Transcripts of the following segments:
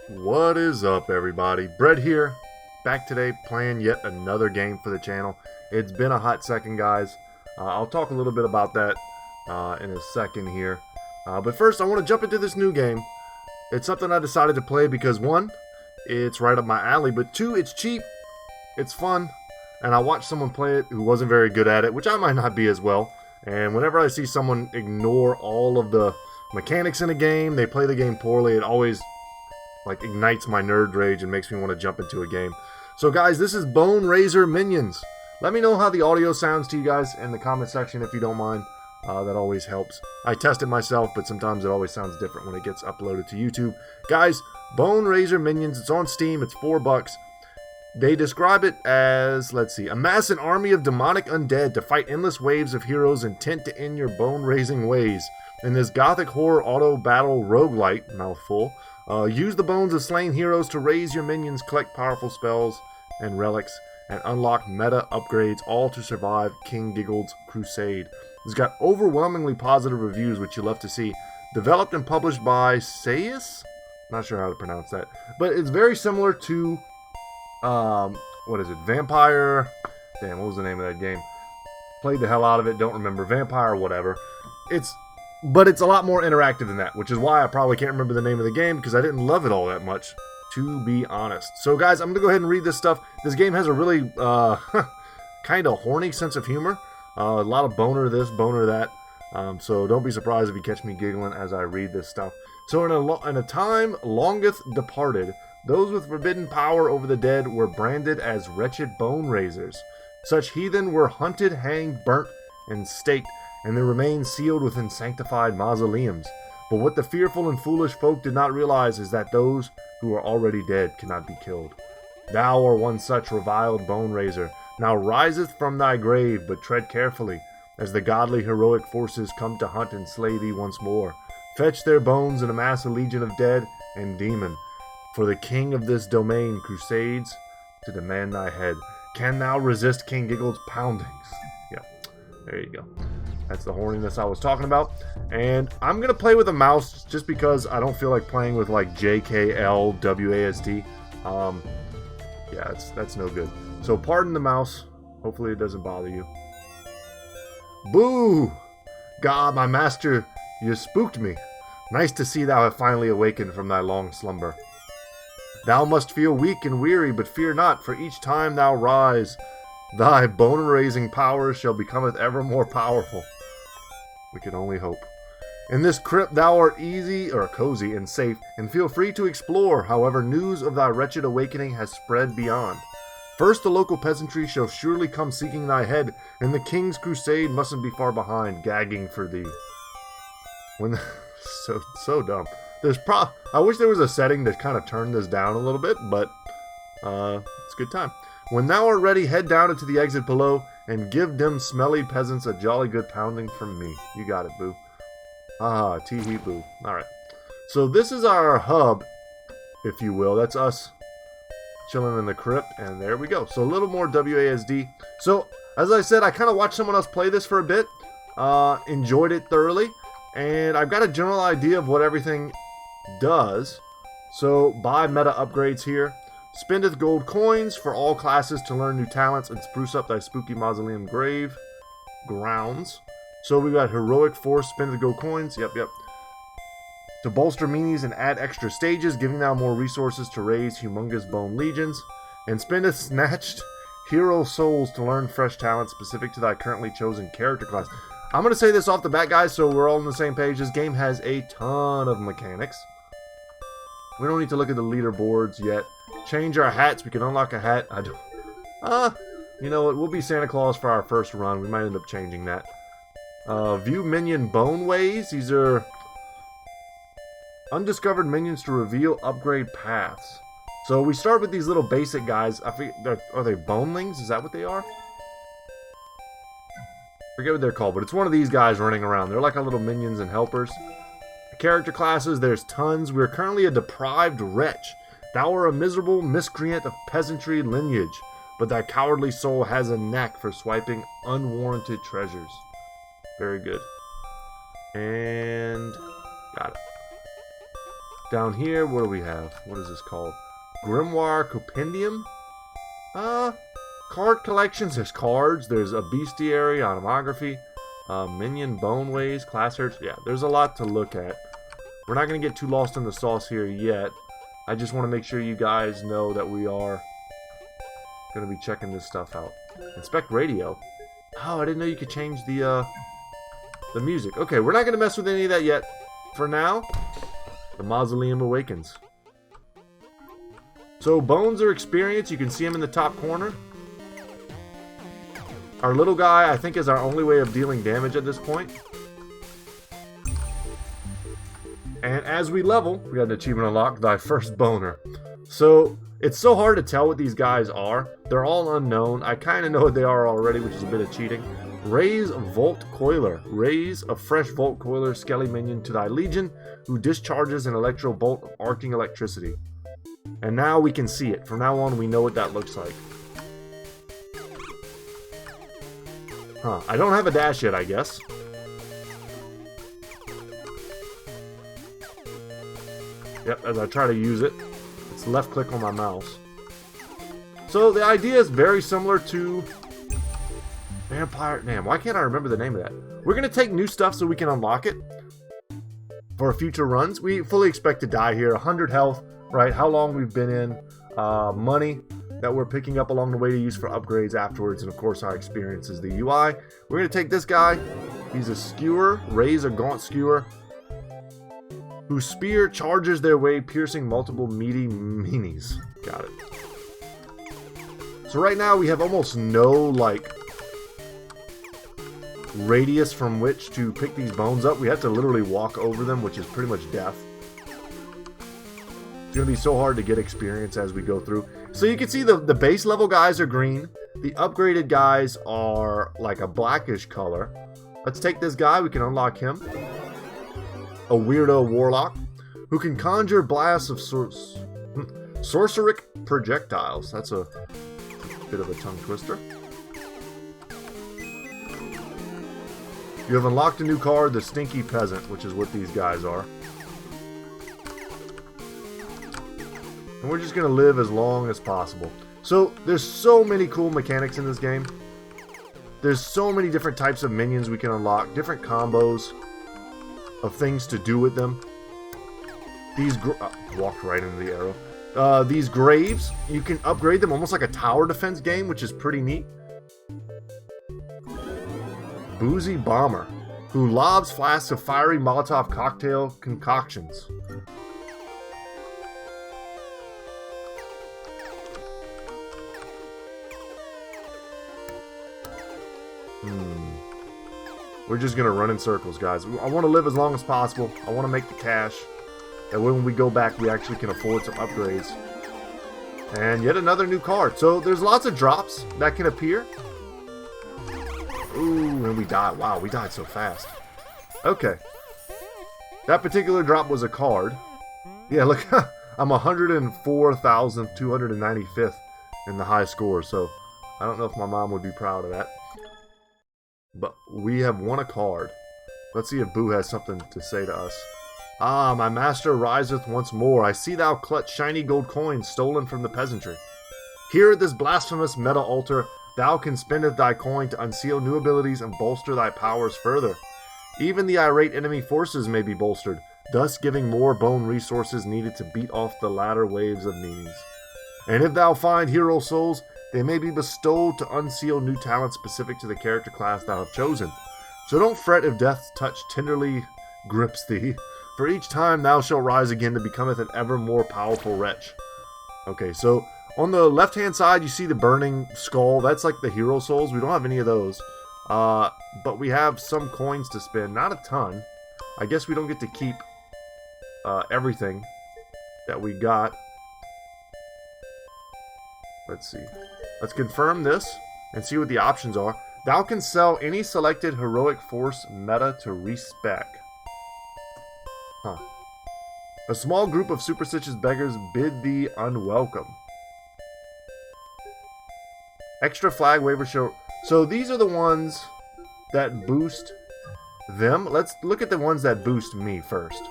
What is up, everybody? Brett here, back today playing yet another game for the channel. It's been a hot second, guys. I'll talk a little bit about that in a second here. But first, I want to jump into this new game. It's something I decided to play because, one, it's right up my alley, but two, it's cheap, it's fun, and I watched someone play it who wasn't very good at it, which I might not be as well. And whenever I see someone ignore all of the mechanics in a game, they play the game poorly, it always ignites my nerd rage and makes me want to jump into a game. So guys, this is Boneraiser Minions. Let me know how the audio sounds to you guys in the comment section if you don't mind. That always helps. I test it myself, but sometimes it always sounds different when it gets uploaded to YouTube. Guys, Boneraiser Minions, it's on Steam, it's $4. They describe it as, let's see, amass an army of demonic undead to fight endless waves of heroes intent to end your bone-raising ways. In this gothic horror auto battle roguelite, mouthful, use the bones of slain heroes to raise your minions, collect powerful spells and relics, and unlock meta upgrades, all to survive King Gigald's crusade. It's got overwhelmingly positive reviews, which you love to see. Developed and published by caiys? Not sure how to pronounce that. But it's very similar to, what is it? Vampire? Damn, what was the name of that game? Played the hell out of it, don't remember. Vampire, whatever. But it's a lot more interactive than that, which is why I probably can't remember the name of the game, because I didn't love it all that much, to be honest. So guys, I'm going to go ahead and read this stuff. This game has a really kind of horny sense of humor. A lot of boner this, boner that. So don't be surprised if you catch me giggling as I read this stuff. So in a time longeth departed, those with forbidden power over the dead were branded as wretched bone raisers. Such heathen were hunted, hanged, burnt, and staked, and their remains sealed within sanctified mausoleums. But what the fearful and foolish folk did not realize is that those who are already dead cannot be killed. Thou art one such reviled bone raiser, now riseth from thy grave, but tread carefully, as the godly heroic forces come to hunt and slay thee once more. Fetch their bones and amass a legion of dead and demon, for the king of this domain crusades to demand thy head. Can thou resist King Gigald's poundings? Yeah, there you go. That's the horniness I was talking about. And I'm going to play with a mouse just because I don't feel like playing with JKLWASD. Yeah, that's no good. So pardon the mouse. Hopefully it doesn't bother you. Boo! God, my master, you spooked me. Nice to see thou have finally awakened from thy long slumber. Thou must feel weak and weary, but fear not, for each time thou rise, thy bone-raising powers shall becometh ever more powerful. We can only hope. In this crypt thou art cozy and safe, and feel free to explore, however news of thy wretched awakening has spread beyond. First the local peasantry shall surely come seeking thy head, and the king's crusade mustn't be far behind, gagging for thee. So dumb. I wish there was a setting that kind of turned this down a little bit, but it's a good time. When thou art ready, head down into the exit below, and give them smelly peasants a jolly good pounding from me. You got it, boo. Ah, tee-hee, boo. Alright. So this is our hub, if you will. That's us chilling in the crypt, and there we go. So a little more WASD. So, as I said, I kind of watched someone else play this for a bit. Enjoyed it thoroughly. And I've got a general idea of what everything does. So, buy meta upgrades here. Spendeth gold coins for all classes to learn new talents and spruce up thy spooky mausoleum grave grounds. So we got heroic force, spendeth gold coins. Yep. To bolster minis and add extra stages, giving thou more resources to raise humongous bone legions. And spendeth snatched hero souls to learn fresh talents specific to thy currently chosen character class. I'm going to say this off the bat, guys, so we're all on the same page. This game has a ton of mechanics. We don't need to look at the leaderboards yet. Change our hats. We can unlock a hat. You know what? We'll be Santa Claus for our first run. We might end up changing that. View minion bone ways. These are undiscovered minions to reveal upgrade paths. So we start with these little basic guys. I forget, are they bonelings? Is that what they are? I forget what they're called, but it's one of these guys running around. They're like our little minions and helpers. Character classes, there's tons. We're currently a deprived wretch. Thou art a miserable miscreant of peasantry lineage, but thy cowardly soul has a knack for swiping unwarranted treasures. Very good. And got it. Down here, what do we have? What is this called? Grimoire Compendium? Card collections. There's cards. There's a bestiary, automography, minion, boneways, class search. Yeah, there's a lot to look at. We're not going to get too lost in the sauce here yet. I just want to make sure you guys know that we are going to be checking this stuff out. Inspect radio. Oh, I didn't know you could change the music. Okay, we're not going to mess with any of that yet. For now, the mausoleum awakens. So bones are experienced. You can see them in the top corner. Our little guy, I think, is our only way of dealing damage at this point. And as we level, we got an achievement unlocked, thy first boner. So it's so hard to tell what these guys are. They're all unknown. I kind of know what they are already, which is a bit of cheating. Raise Volt Coiler. Raise a fresh Volt Coiler Skelly minion to thy legion, who discharges an electro bolt of arcing electricity. And now we can see it. From now on, we know what that looks like. Huh. I don't have a dash yet, I guess. Yep, as I try to use it, it's left click on my mouse. So the idea is very similar to Vampire... Damn, why can't I remember the name of that? We're going to take new stuff so we can unlock it for future runs. We fully expect to die here. 100 health, right? How long we've been in. Money that we're picking up along the way to use for upgrades afterwards. And of course our experience is the UI. We're going to take this guy. He's a skewer. Raise a gaunt skewer, whose spear charges their way, piercing multiple meaty meanies. Got it. So right now we have almost no, like, radius from which to pick these bones up. We have to literally walk over them, which is pretty much death. It's going to be so hard to get experience as we go through. So you can see the base level guys are green. The upgraded guys are like a blackish color. Let's take this guy. We can unlock him. A weirdo warlock who can conjure blasts of sorceric projectiles. That's a bit of a tongue twister. You have unlocked a new card, the Stinky Peasant, which is what these guys are. And we're just going to live as long as possible. So there's so many cool mechanics in this game. There's so many different types of minions we can unlock, different combos of things to do with them. These walked right into the arrow. These graves, you can upgrade them almost like a tower defense game, which is pretty neat. Boozy Bomber, who lobs flasks of fiery Molotov cocktail concoctions. We're just going to run in circles, guys. I want to live as long as possible. I want to make the cash. And when we go back, we actually can afford some upgrades. And yet another new card. So there's lots of drops that can appear. Ooh, and we died. Wow, we died so fast. Okay. That particular drop was a card. Yeah, look. I'm 104,295th in the high score. So I don't know if my mom would be proud of that. But we have won a card. Let's see if Boo has something to say to us. Ah, my master riseth once more. I see thou clutch shiny gold coins stolen from the peasantry. Here at this blasphemous meta altar, thou can spendeth thy coin to unseal new abilities and bolster thy powers further. Even the irate enemy forces may be bolstered, thus giving more bone resources needed to beat off the latter waves of meanies. And if thou find hero souls, they may be bestowed to unseal new talents specific to the character class thou have chosen. So don't fret if death's touch tenderly grips thee, for each time thou shalt rise again to becometh an ever more powerful wretch. Okay, so on the left-hand side, you see the burning skull. That's like the hero souls. We don't have any of those. But we have some coins to spend. Not a ton. I guess we don't get to keep everything that we got. Let's see. Let's confirm this and see what the options are. Thou can sell any selected heroic force meta to respec. Huh. A small group of superstitious beggars bid thee unwelcome. Extra flag waiver show. So these are the ones that boost them. Let's look at the ones that boost me first,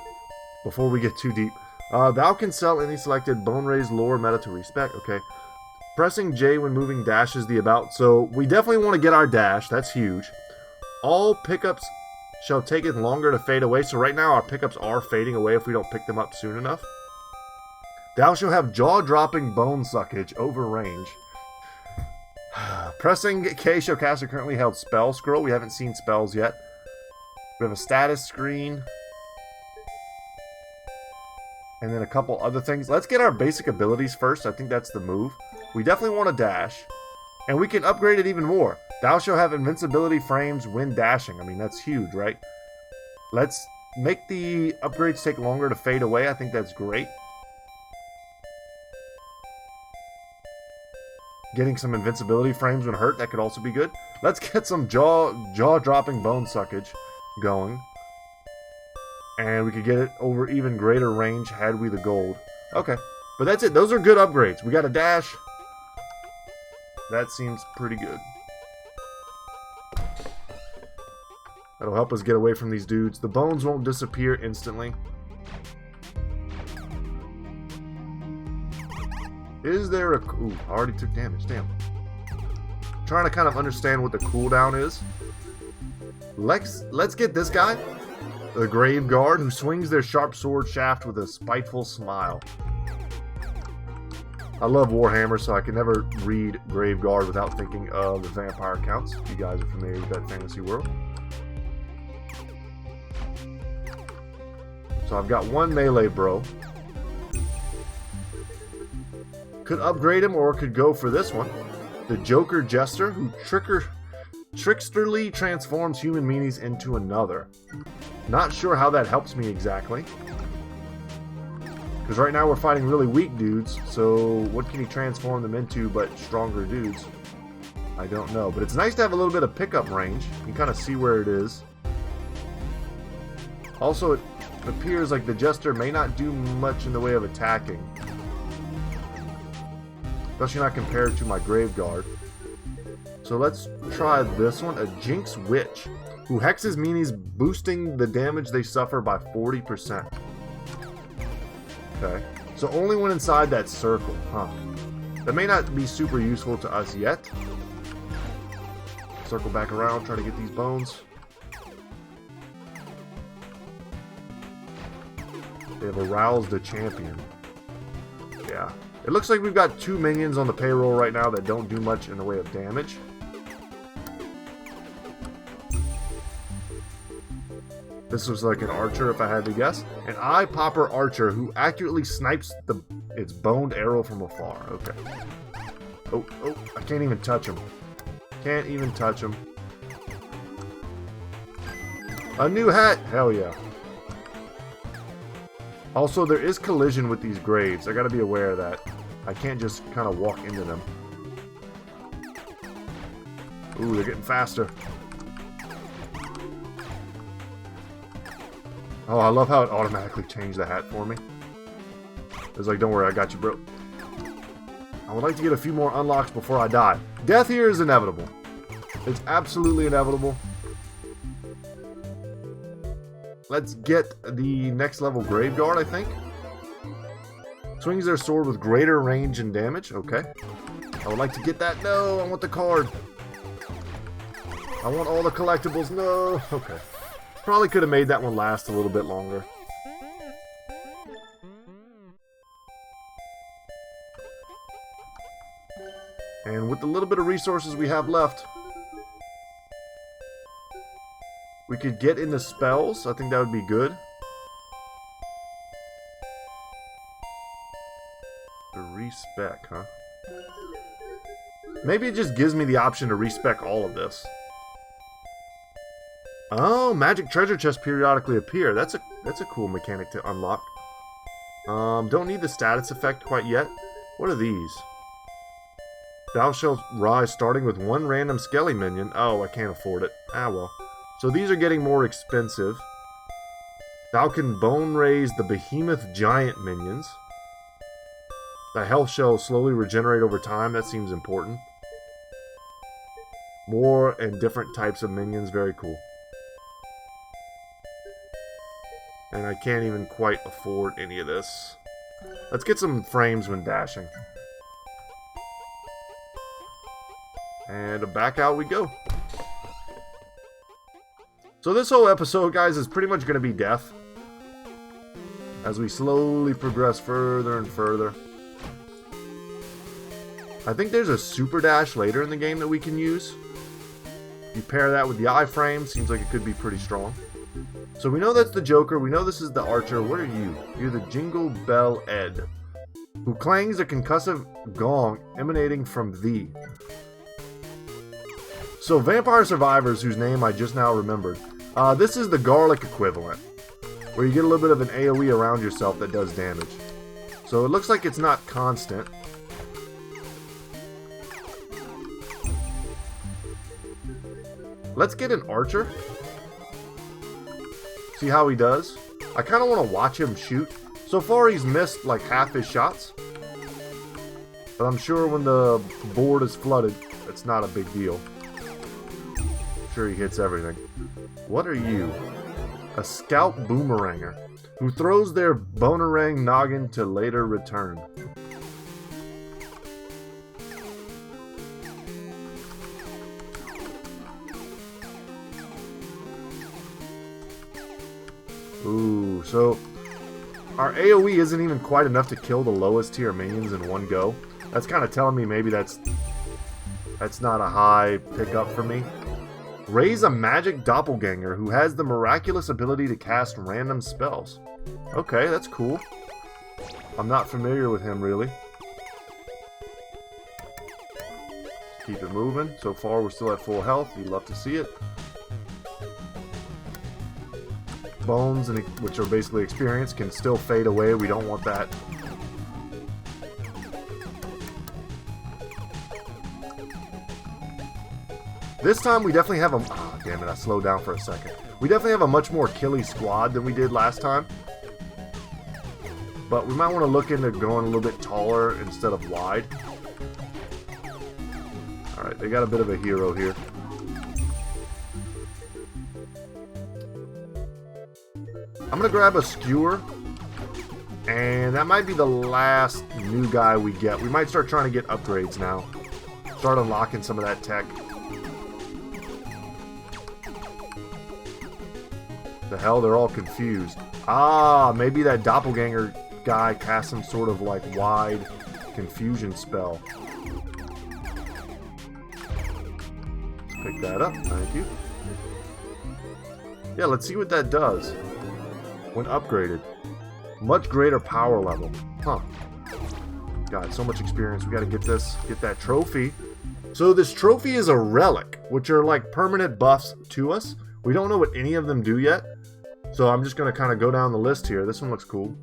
before we get too deep. Thou can sell any selected bone raised lore meta to respec. Okay. Pressing J when moving dashes the about. So we definitely want to get our dash. That's huge. All pickups shall take it longer to fade away. So right now our pickups are fading away if we don't pick them up soon enough. Thou shall have jaw-dropping bone suckage over range. Pressing K shall cast a currently held spell scroll. We haven't seen spells yet. We have a status screen. And then a couple other things. Let's get our basic abilities first. I think that's the move. We definitely want a dash. And we can upgrade it even more. Thou shall have invincibility frames when dashing. I mean, that's huge, right? Let's make the upgrades take longer to fade away. I think that's great. Getting some invincibility frames when hurt, that could also be good. Let's get some jaw-dropping bone suckage going. And we could get it over even greater range had we the gold. Okay, but that's it. Those are good upgrades. We got a dash. That seems pretty good. That'll help us get away from these dudes. The bones won't disappear instantly. Is there a... Ooh, I already took damage. Damn. Trying to kind of understand what the cooldown is. Let's get this guy. The Grave Guard, who swings their sharp sword shaft with a spiteful smile. I love Warhammer, so I can never read Grave Guard without thinking of the vampire counts. If you guys are familiar with that fantasy world. So I've got one melee bro. Could upgrade him or could go for this one. The Joker Jester, who tricksterly transforms human meanies into another. Not sure how that helps me exactly. Because right now we're fighting really weak dudes, so what can he transform them into but stronger dudes? I don't know. But it's nice to have a little bit of pickup range. You can kind of see where it is. Also, it appears like the Jester may not do much in the way of attacking. Especially not compared to my Grave Guard. So let's try this one. A Jinx Witch, who hexes meanies, boosting the damage they suffer by 40%. Okay. So only when inside that circle, huh? That may not be super useful to us yet. Circle back around, try to get these bones. They have aroused a champion. Yeah. It looks like we've got 2 minions on the payroll right now that don't do much in the way of damage. This was like an archer, if I had to guess. An eye popper archer who accurately snipes its boned arrow from afar. Okay. Oh, I can't even touch him. Can't even touch him. A new hat! Hell yeah. Also, there is collision with these graves. I gotta be aware of that. I can't just kind of walk into them. Ooh, they're getting faster. Oh, I love how it automatically changed the hat for me. It's like, don't worry, I got you, bro. I would like to get a few more unlocks before I die. Death here is inevitable. It's absolutely inevitable. Let's get the next level Grave Guard, I think. Swings their sword with greater range and damage. Okay. I would like to get that. No, I want the card. I want all the collectibles. No. Okay. Probably could have made that one last a little bit longer. And with the little bit of resources we have left, we could get into spells. I think that would be good. The respec, huh? Maybe it just gives me the option to respec all of this. Oh, magic treasure chests periodically appear. That's a cool mechanic to unlock. Don't need the status effect quite yet. What are these? Thou shalt rise starting with 1 random skelly minion. Oh, I can't afford it. Ah, well. So these are getting more expensive. Thou can bone raise the behemoth giant minions. The health shall slowly regenerate over time. That seems important. More and different types of minions. Very cool. And I can't even quite afford any of this. Let's get some frames when dashing. And back out we go. So this whole episode, guys, is pretty much going to be death. As we slowly progress further and further. I think there's a super dash later in the game that we can use. You pair that with the iframe, seems like it could be pretty strong. So we know that's the Joker, we know this is the Archer. What are you? You're the Jingle Bell Ed, who clangs a concussive gong emanating from thee. So Vampire Survivors, whose name I just now remembered, this is the garlic equivalent, where you get a little bit of an AoE around yourself that does damage. So it looks like it's not constant. Let's get an Archer. See how he does. I kind of want to watch him shoot. So far he's missed like half his shots. But I'm sure when the board is flooded, it's not a big deal. I'm sure he hits everything. What are you? A scout boomeranger who throws their bonerang noggin to later return. Ooh, so our AoE isn't even quite enough to kill the lowest tier minions in one go. That's kind of telling me maybe that's not a high pickup for me. Raise a magic doppelganger who has the miraculous ability to cast random spells. Okay, that's cool. I'm not familiar with him really. Keep it moving. So far we're still at full health. You'd love to see it. Bones, which are basically experience, can still fade away. We don't want that. This time we definitely have a... Oh, damn it, I slowed down for a second. We definitely have a much more killy squad than we did last time. But we might want to look into going a little bit taller instead of wide. Alright, they got a bit of a hero here. I'm going to grab a skewer, and that might be the last new guy we get. We might start trying to get upgrades now. Start unlocking some of that tech. The hell, they're all confused. Ah, maybe that doppelganger guy cast some sort of like wide confusion spell. Let's pick that up, thank you. Yeah, let's see what that does. When upgraded, much greater power level. Huh. God, so much experience. We gotta get this, get that trophy. So this trophy is a relic, which are like permanent buffs to us. We don't know what any of them do yet. So I'm just gonna kind of go down the list here. This one looks cool.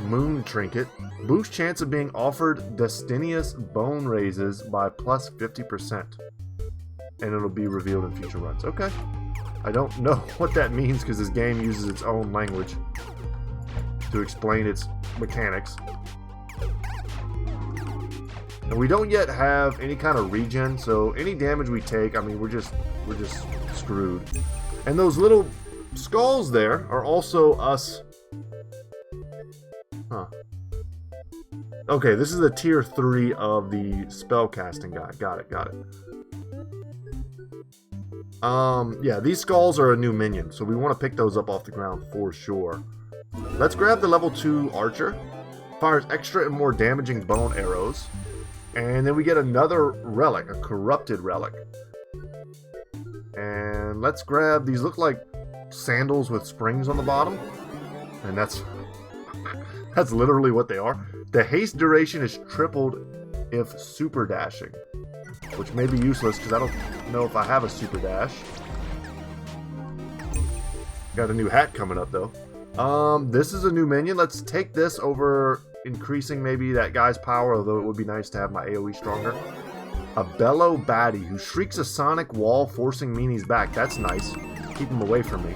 Moon Trinket. Boost chance of being offered Destinious Bone Raises by plus 50%. And it'll be revealed in future runs. Okay. I don't know what that means because this game uses its own language to explain its mechanics. And we don't yet have any kind of regen, so any damage we take, I mean, we're just screwed. And those little skulls there are also us. Huh. Okay, this is the tier 3 of the spellcasting guy. Got it, got it. Yeah, these skulls are a new minion, so we want to pick those up off the ground for sure. Let's grab the level 2 Archer. Fires extra and more damaging bone arrows. And then we get another relic, a corrupted relic. And let's grab these, look like sandals with springs on the bottom. And that's literally what they are. The haste duration is tripled if super dashing, which may be useless because I don't know if I have a super dash. Got a new hat coming up though. This is a new minion. Let's take this over increasing maybe that guy's power, although it would be nice to have my AoE stronger. A bellow baddie who shrieks a sonic wall, forcing meanies back. That's nice. Keep him away from me.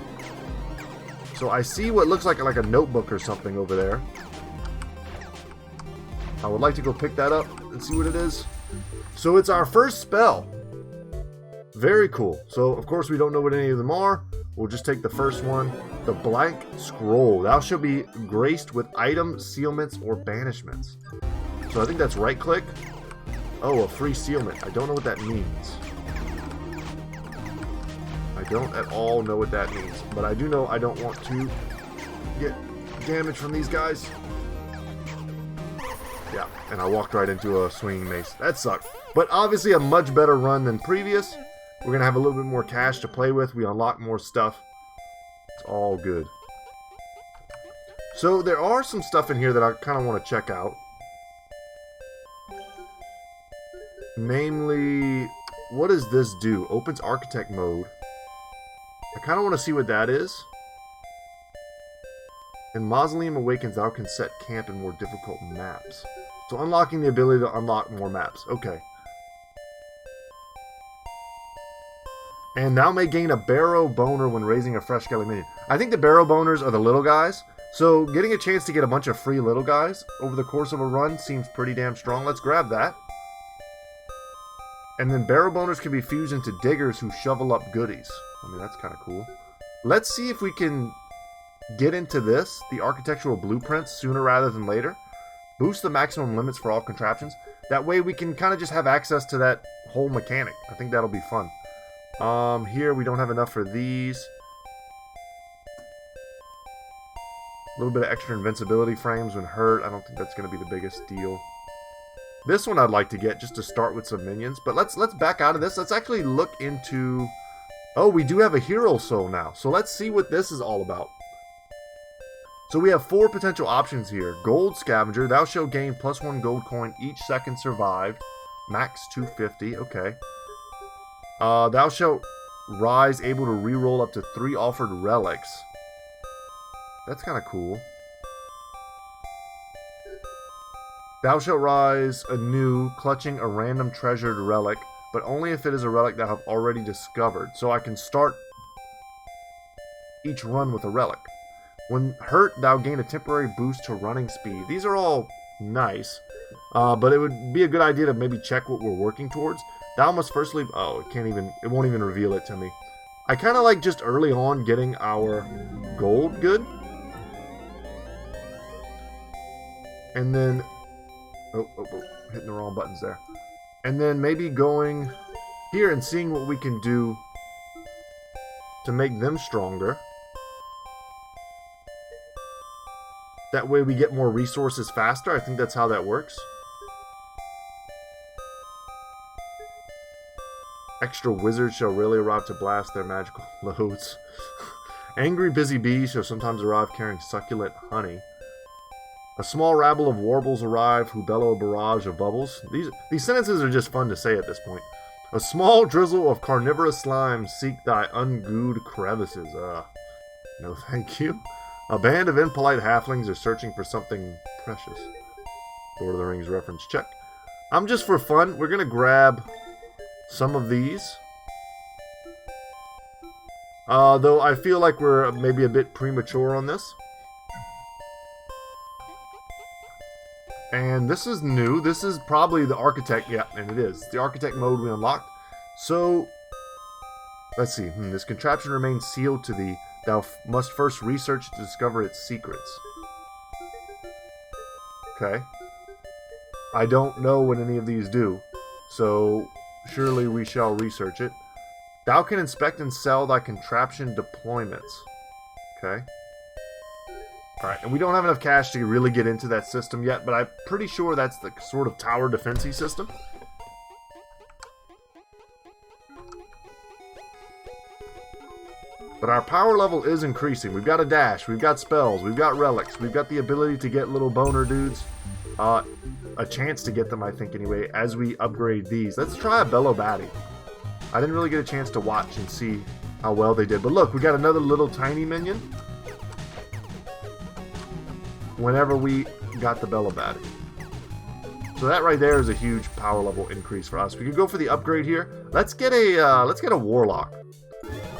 So I see what looks like a notebook or something over there. I would like to go pick that up and see what it is. So it's our first spell. Very cool. So of course we don't know what any of them are. We'll just take the first one. The blank scroll. Thou shalt be graced with items, sealments, or banishments. So I think that's right click. Oh, a free sealment. I don't know what that means. I don't at all know what that means. But I do know I don't want to get damage from these guys. Yeah, and I walked right into a swinging mace. That sucked. But obviously a much better run than previous. We're going to have a little bit more cash to play with. We unlock more stuff. It's all good. So there are some stuff in here that I kind of want to check out. Namely, what does this do? Opens architect mode. I kind of want to see what that is. In Mausoleum Awakens, thou can set camp in more difficult maps. So unlocking the ability to unlock more maps. Okay. And thou may gain a barrow boner when raising a fresh skelly minion. I think the barrow boners are the little guys. So getting a chance to get a bunch of free little guys over the course of a run seems pretty damn strong. Let's grab that. And then barrow boners can be fused into diggers who shovel up goodies. I mean, that's kind of cool. Let's see if we can get into this, the architectural blueprints, sooner rather than later. Boost the maximum limits for all contraptions. That way we can kind of just have access to that whole mechanic. I think that'll be fun. Here we don't have enough for these. A little bit of extra invincibility frames when hurt. I don't think that's going to be the biggest deal. This one I'd like to get just to start with some minions. But let's back out of this. Let's actually look into... Oh, we do have a hero soul now. So let's see what this is all about. So we have 4 potential options here. Gold Scavenger. Thou shalt gain +1 gold coin each second survived. Max 250. Okay. Thou shalt rise able to reroll up to 3 offered relics. That's kind of cool. Thou shalt rise anew, clutching a random treasured relic, but only if it is a relic that I have already discovered. So I can start each run with a relic. When hurt, thou gain a temporary boost to running speed. These are all nice, but it would be a good idea to maybe check what we're working towards. Thou must firstly... Oh, it won't even reveal it to me. I kind of like just early on getting our gold good. And then... Oh, hitting the wrong buttons there. And then maybe going here and seeing what we can do to make them stronger. That way we get more resources faster. I think that's how that works. Extra wizards shall rarely arrive to blast their magical loads. Angry busy bees shall sometimes arrive carrying succulent honey. A small rabble of warbles arrive who bellow a barrage of bubbles. These sentences are just fun to say at this point. A small drizzle of carnivorous slime seek thy ungooed crevices. No thank you. A band of impolite halflings are searching for something precious. Lord of the Rings reference check. Just for fun, we're going to grab some of these. Though I feel like we're maybe a bit premature on this. And this is new. This is probably the architect. Yeah, and it is. The architect mode we unlocked. So, let's see. This contraption remains sealed to thee. Thou must first research to discover its secrets. Okay. I don't know what any of these do. So, surely we shall research it. Thou can inspect and sell thy contraption deployments. Okay. Alright, and we don't have enough cash to really get into that system yet, but I'm pretty sure that's the sort of tower defense-y system. But our power level is increasing. We've got a dash, we've got spells, we've got relics, we've got the ability to get little boner dudes. A chance to get them, I think, anyway, as we upgrade these. Let's try a Bellow Batty. I didn't really get a chance to watch and see how well they did. But look, we got another little tiny minion. Whenever we got the Bellow Batty. So that right there is a huge power level increase for us. We could go for the upgrade here. Let's get a Warlock.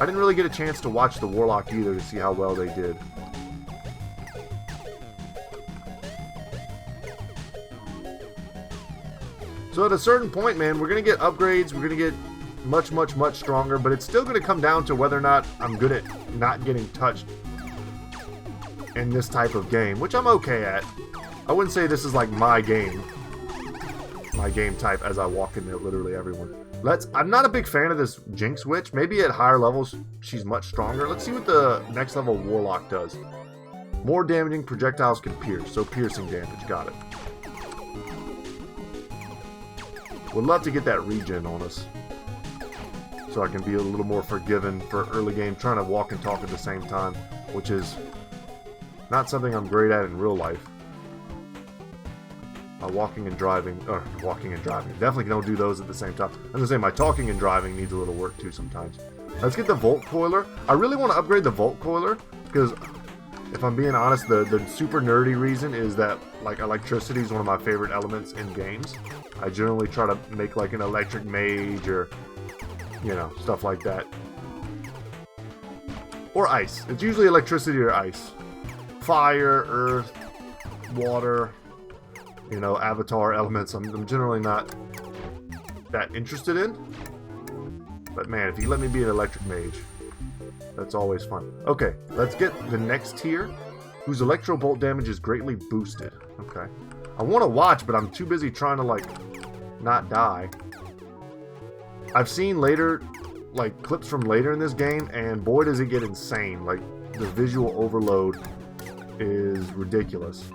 I didn't really get a chance to watch the Warlock either to see how well they did. So at a certain point, man, we're going to get upgrades. We're going to get much, much, much stronger. But it's still going to come down to whether or not I'm good at not getting touched in this type of game, which I'm okay at. I wouldn't say this is like my game type as I walk into literally everyone. I'm not a big fan of this Jinx Witch. Maybe at higher levels she's much stronger. Let's see what the next level Warlock does. More damaging projectiles can pierce, so piercing damage, got it. Would love to get that regen on us, so I can be a little more forgiving for early game, trying to walk and talk at the same time, which is not something I'm great at in real life. My walking and driving, definitely don't do those at the same time. I'm gonna say my talking and driving needs a little work too sometimes. Let's get the Volt Coiler. I really want to upgrade the Volt Coiler, because if I'm being honest, the super nerdy reason is that like electricity is one of my favorite elements in games. I generally try to make like an electric mage or, you know, stuff like that. Or ice. It's usually electricity or ice. Fire, earth, water, you know, avatar elements I'm generally not that interested in. But man, if you let me be an electric mage, that's always fun. Okay, let's get the next tier, whose electro bolt damage is greatly boosted. Okay. I want to watch, but I'm too busy trying to, like, not die. I've seen later, like, clips from later in this game, and boy does it get insane. Like, the visual overload is ridiculous.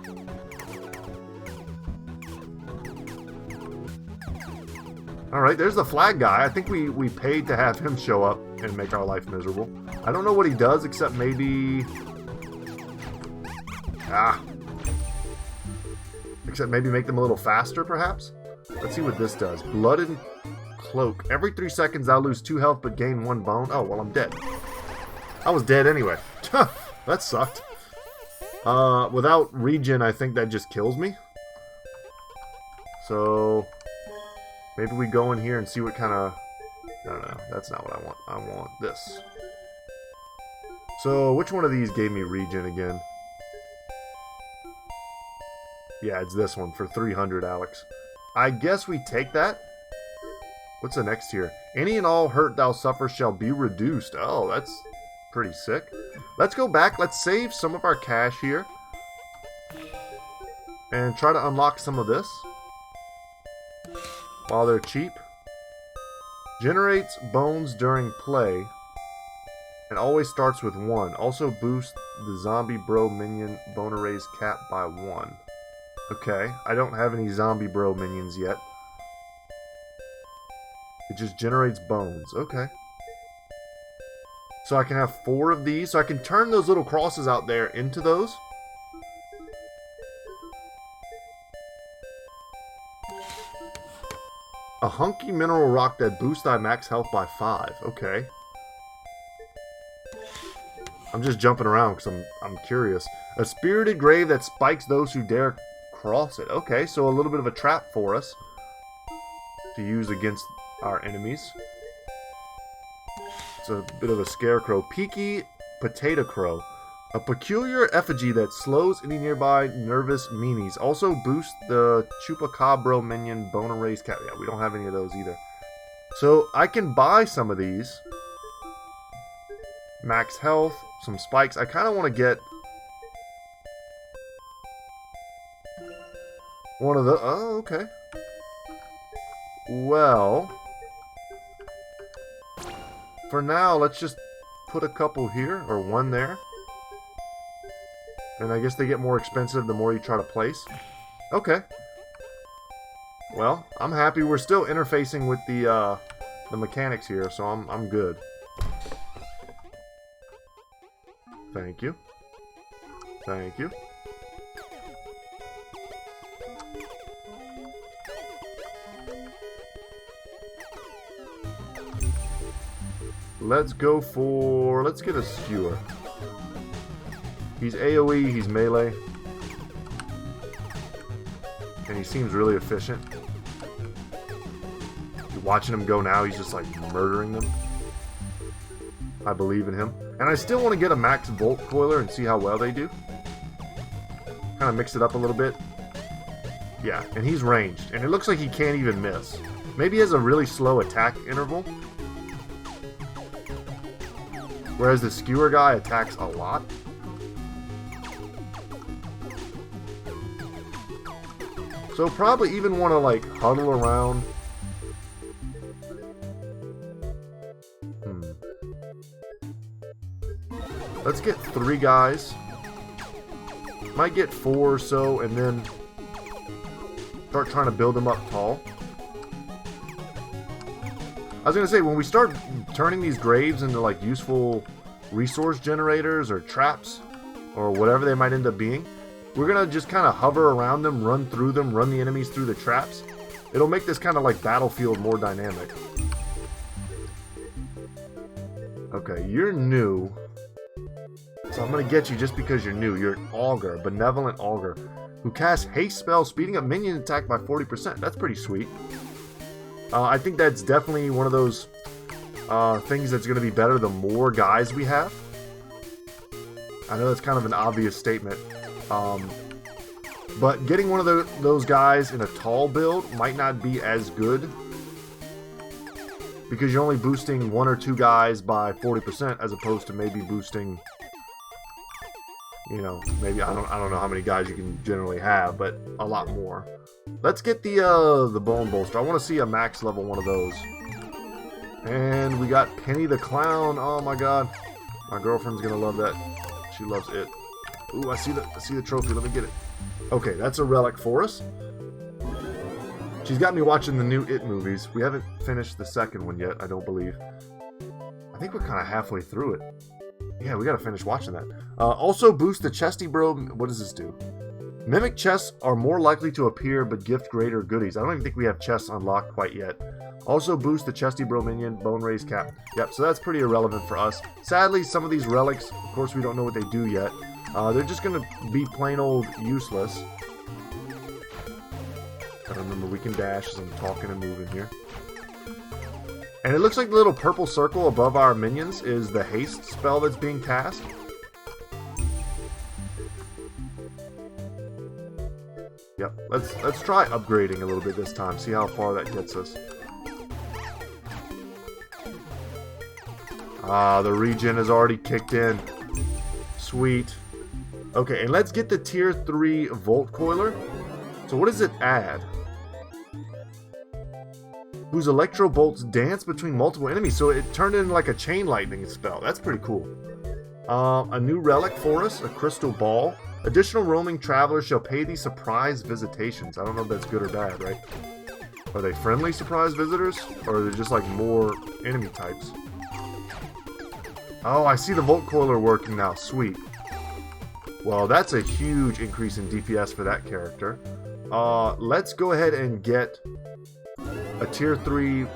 Alright, there's the flag guy. I think we paid to have him show up and make our life miserable. I don't know what he does, except maybe... Except maybe make them a little faster, perhaps? Let's see what this does. Blooded Cloak. Every 3 seconds I'll lose 2 health but gain 1 bone. Oh, well, I'm dead. I was dead anyway. That sucked. Without regen, I think that just kills me. So... maybe we go in here and see what kind of... no, that's not what I want. I want this. So, which one of these gave me regen again? Yeah, it's this one for 300, Alex. I guess we take that. What's the next here? Any and all hurt thou suffer shall be reduced. Oh, that's pretty sick. Let's go back. Let's save some of our cash here. And try to unlock some of this. While they're cheap. Generates bones during play. And always starts with 1. Also boosts the zombie bro minion Boneraiser cap by 1. Okay, I don't have any zombie bro minions yet. It just generates bones. Okay. So I can have 4 of these. So I can turn those little crosses out there into those. A hunky mineral rock that boosts thy max health by 5. Okay. I'm just jumping around because I'm curious. A spirited grave that spikes those who dare cross it. Okay, so a little bit of a trap for us to use against our enemies. It's a bit of a scarecrow. Peaky potato crow. A peculiar effigy that slows any nearby nervous meanies. Also boosts the chupacabra minion Boneraiser cap. Yeah, we don't have any of those either. So I can buy some of these. Max health, some spikes. I kind of want to get one of the... oh, okay. Well, for now, let's just put a couple here, or 1 there. And I guess they get more expensive the more you try to place. Okay. Well, I'm happy. We're still interfacing with the mechanics here, so I'm good. Thank you. Thank you. Let's go for... let's get a skewer. He's AoE, he's melee. And he seems really efficient. You're watching him go now, he's just like murdering them. I believe in him. And I still want to get a max Volt Coiler and see how well they do. Kind of mix it up a little bit. Yeah, and he's ranged. And it looks like he can't even miss. Maybe he has a really slow attack interval. Whereas the skewer guy attacks a lot. So probably even want to like huddle around. Let's get 3 guys. Might get 4 or so, and then start trying to build them up tall. I was gonna say, when we start turning these graves into like useful resource generators or traps or whatever they might end up being, we're gonna just kind of hover around them, run through them, run the enemies through the traps. It'll make this kind of like Battlefield more dynamic. Okay, you're new. So I'm going to get you just because you're new. You're an Augur, Benevolent Augur, who casts haste spell, speeding up minion attack by 40%. That's pretty sweet. I think that's definitely one of those things that's going to be better the more guys we have. I know that's kind of an obvious statement. But getting one of those guys in a tall build might not be as good, because you're only boosting 1 or 2 guys by 40% as opposed to maybe boosting, you know, maybe I don't know how many guys you can generally have, but a lot more. Let's get the bone bolster. I want to see a max level one of those. And we got Penny the Clown. Oh my god, my girlfriend's gonna love that. She loves it. Ooh, I see the trophy. Let me get it. Okay, that's a relic for us. She's got me watching the new It movies. We haven't finished the second one yet, I don't believe. I think we're kind of halfway through it. Yeah, we gotta finish watching that. Also boost the chesty bro. What does this do? Mimic chests are more likely to appear, but gift greater goodies. I don't even think we have chests unlocked quite yet. Also boost the chesty bro minion, bone raise cap. Yep, so that's pretty irrelevant for us. Sadly, some of these relics, of course we don't know what they do yet. They're just gonna be plain old useless. Gotta remember we can dash as I'm talking and moving here. And it looks like the little purple circle above our minions is the haste spell that's being cast. Yep, let's try upgrading a little bit this time, see how far that gets us. Ah, the regen has already kicked in. Sweet. Okay, and let's get the tier 3 Volt Coiler. So what does it add? Whose electro bolts dance between multiple enemies. So it turned into like a chain lightning spell. That's pretty cool. A new relic for us, a crystal ball. Additional roaming travelers shall pay these surprise visitations. I don't know if that's good or bad, right? Are they friendly surprise visitors? Or are they just like more enemy types? Oh, I see the Volt Coiler working now. Sweet. Well, that's a huge increase in DPS for that character. Let's go ahead and get a tier 3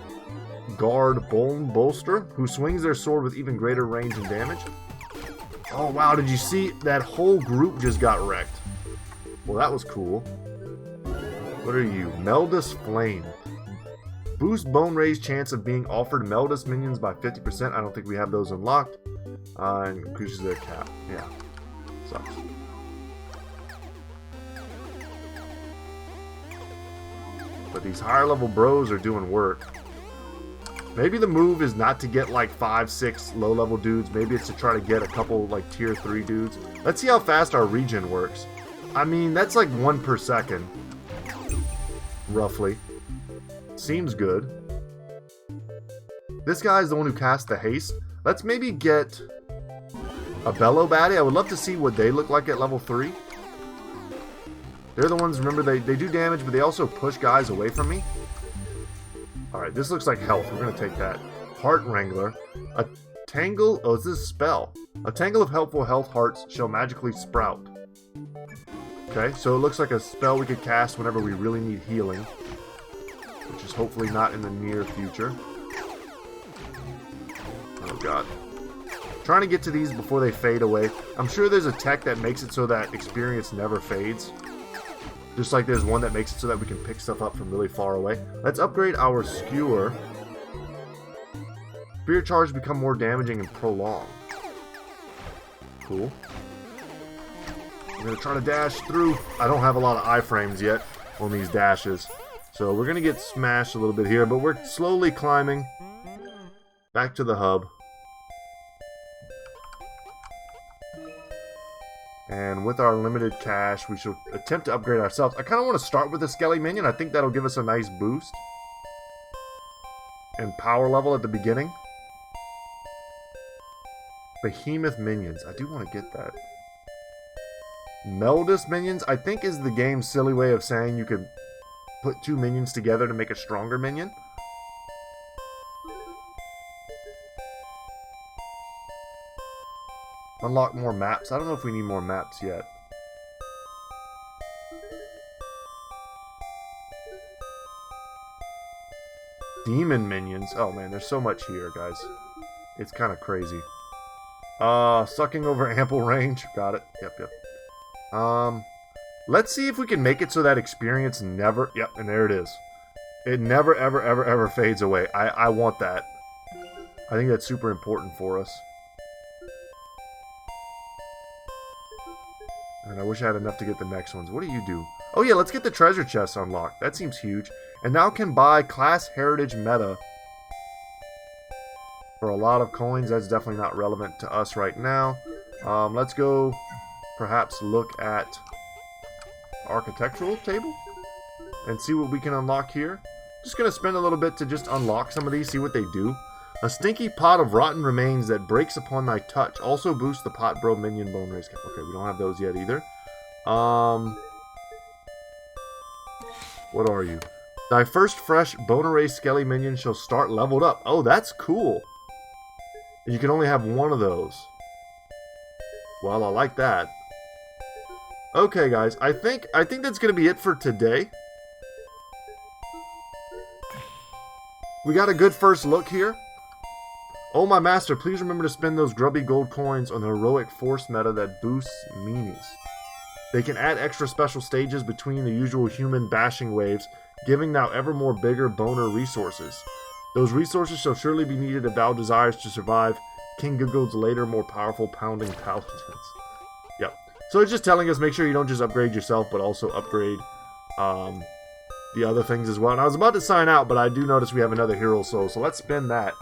guard bone bolster who swings their sword with even greater range and damage. Oh wow, did you see that whole group just got wrecked? Well, that was cool. What are you? Meldus Flame. Boost bone raise chance of being offered Meldus minions by 50%. I don't think we have those unlocked. And increases their cap. Yeah. Sucks. But these higher level bros are doing work. Maybe the move is not to get like 5, 6 low level dudes. Maybe it's to try to get a couple like tier 3 dudes. Let's see how fast our regen works. I mean, that's like 1 per second. Roughly. Seems good. This guy is the one who cast the haste. Let's maybe get a bellow baddie. I would love to see what they look like at level 3. They're the ones, remember, they do damage, but they also push guys away from me. Alright, this looks like health. We're going to take that. Heart Wrangler. A tangle... Oh, is this a spell? A tangle of helpful health hearts shall magically sprout. Okay, so it looks like a spell we could cast whenever we really need healing. Which is hopefully not in the near future. Oh god. Trying to get to these before they fade away. I'm sure there's a tech that makes it so that experience never fades. Just like there's one that makes it so that we can pick stuff up from really far away. Let's upgrade our skewer. Spear charge become more damaging and prolonged. Cool. I'm going to try to dash through. I don't have a lot of iframes yet on these dashes. So we're going to get smashed a little bit here, but we're slowly climbing back to the hub. And with our limited cash, we should attempt to upgrade ourselves. I kind of want to start with a skelly minion. I think that'll give us a nice boost. And power level at the beginning. Behemoth minions. I do want to get that. Meldus minions, I think, is the game's silly way of saying you could put two minions together to make a stronger minion. Unlock more maps. I don't know if we need more maps yet. Demon minions. Oh man, there's so much here, guys. It's kind of crazy. Sucking over ample range. Got it. Yep. Let's see if we can make it so that experience never... Yep, and there it is. It never, ever fades away. I want that. I think that's super important for us. And I wish I had enough to get the next ones. What do you do? Oh yeah, let's get the treasure chest unlocked. That seems huge. And now can buy class heritage meta for a lot of coins. That's definitely not relevant to us right now. Let's go perhaps look at architectural table and see what we can unlock here. Just gonna spend a little bit to just unlock some of these, see what they do. A stinky pot of rotten remains that breaks upon thy touch. Also boosts the pot bro minion bone raise. Okay, we don't have those yet either. What are you? Thy first fresh Boneraiser skelly minion shall start leveled up. Oh, that's cool. You can only have one of those. Well, I like that. Okay, guys, I think that's gonna be it for today. We got a good first look here. Oh, my master, please remember to spend those grubby gold coins on the heroic force meta that boosts meanies. They can add extra special stages between the usual human bashing waves, giving now ever more bigger boner resources. Those resources shall surely be needed if thou desires to survive King Gigald's later more powerful pounding paladins. Yep. So it's just telling us make sure you don't just upgrade yourself, but also upgrade the other things as well. And I was about to sign out, but I do notice we have another hero soul, so let's spin that.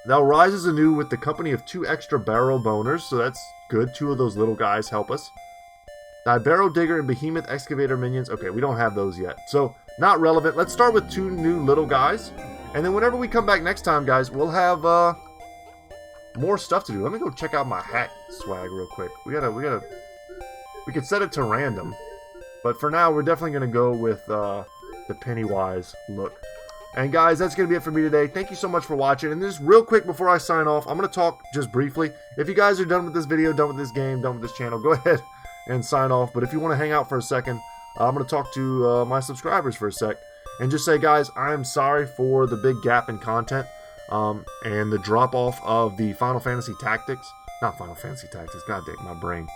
Thou rises anew with the company of 2 extra barrow boners, so that's good. 2 of those little guys help us. Thy barrow digger and behemoth excavator minions. Okay, we don't have those yet, so not relevant. Let's start with 2 new little guys, and then whenever we come back next time, guys, we'll have more stuff to do. Let me go check out my hat swag real quick. We could set it to random, but for now, we're definitely gonna go with the Pennywise look. And guys, that's going to be it for me today. Thank you so much for watching. And just real quick before I sign off, I'm going to talk just briefly. If you guys are done with this video, done with this game, done with this channel, go ahead and sign off. But if you want to hang out for a second, I'm going to talk to my subscribers for a sec. And just say, guys, I am sorry for the big gap in content and the drop-off of the Final Fantasy Tactics. Not Final Fantasy Tactics. God dang, my brain.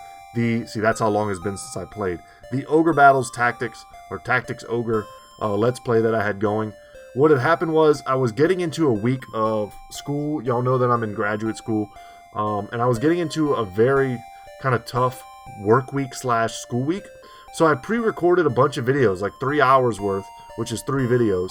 See, that's how long it's been since I played. The Ogre Battles Tactics, or Tactics Ogre Let's Play that I had going. What had happened was I was getting into a week of school. Y'all know that I'm in graduate school. And I was getting into a very kind of tough work week / school week. So I pre-recorded a bunch of videos, like 3 hours worth, which is 3 videos.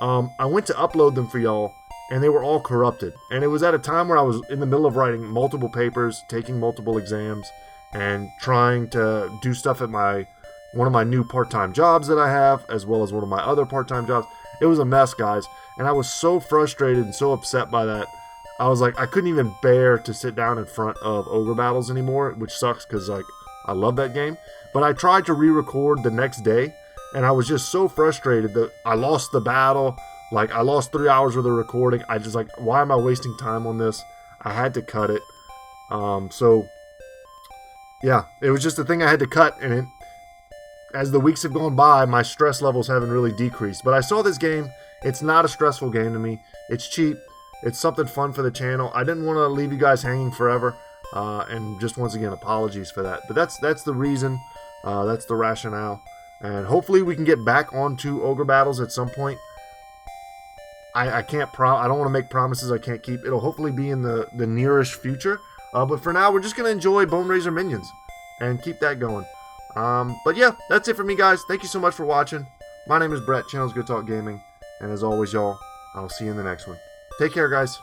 I went to upload them for y'all, and they were all corrupted. And it was at a time where I was in the middle of writing multiple papers, taking multiple exams, and trying to do stuff at one of my new part-time jobs that I have, as well as one of my other part-time jobs. It was a mess, guys, and I was so frustrated and so upset by that. I was like, I couldn't even bear to sit down in front of Ogre Battles anymore, which sucks because, like, I love that game. But I tried to re-record the next day, and I was just so frustrated that I lost the battle. Like, I lost 3 hours worth of recording. I just, like, why am I wasting time on this? I had to cut it. So, yeah, it was just a thing I had to cut, and as the weeks have gone by, my stress levels haven't really decreased. But I saw this game. It's not a stressful game to me. It's cheap. It's something fun for the channel. I didn't want to leave you guys hanging forever. And just once again, apologies for that. But that's the reason. That's the rationale. And hopefully we can get back onto Ogre Battles at some point. I can't I don't want to make promises I can't keep. It'll hopefully be in the nearish future. But for now, we're just going to enjoy Boneraiser minions. And keep that going. But yeah, that's it for me, guys. Thank you so much for watching. My name is Brett, channel's Goodtalk Gaming, and as always, y'all, I'll see you in the next one. Take care, guys.